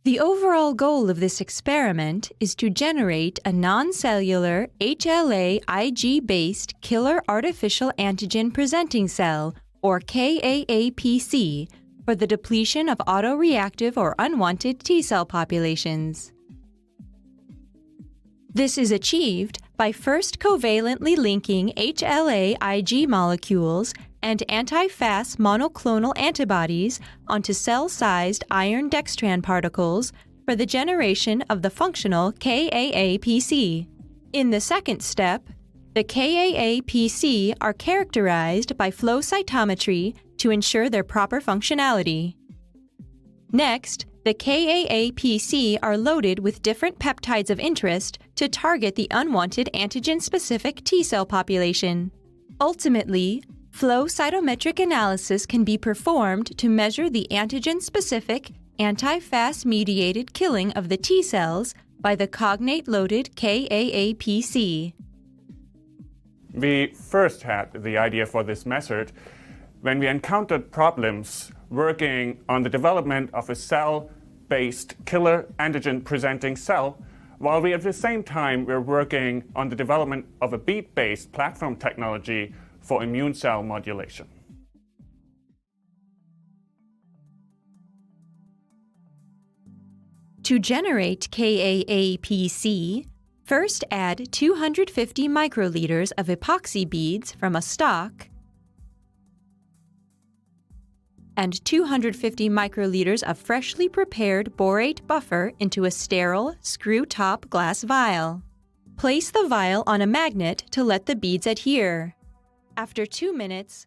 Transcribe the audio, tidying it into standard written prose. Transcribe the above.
The overall goal of this experiment is to generate a non-cellular HLA-Ig-based killer artificial antigen presenting cell, or KaAPC, for the depletion of autoreactive or unwanted T-cell populations. This is achieved by first covalently linking HLA-Ig molecules and anti-Fas monoclonal antibodies onto cell-sized iron dextran particles for the generation of the functional KaAPC. In the second step, the KaAPC are characterized by flow cytometry to ensure their proper functionality. Next, the KaAPC are loaded with different peptides of interest to target the unwanted antigen-specific T-cell population. Ultimately, flow cytometric analysis can be performed to measure the antigen-specific, anti-Fas-mediated killing of the T-cells by the cognate-loaded KaAPC. We first had the idea for this method when we encountered problems working on the development of a cell-based killer antigen-presenting cell, while we at the same time were working on the development of a bead-based platform technology for immune cell modulation. To generate KaAPC, first add 250 microliters of epoxy beads from a stock and 250 microliters of freshly prepared borate buffer into a sterile, screw-top glass vial. Place the vial on a magnet to let the beads adhere. After 2 minutes,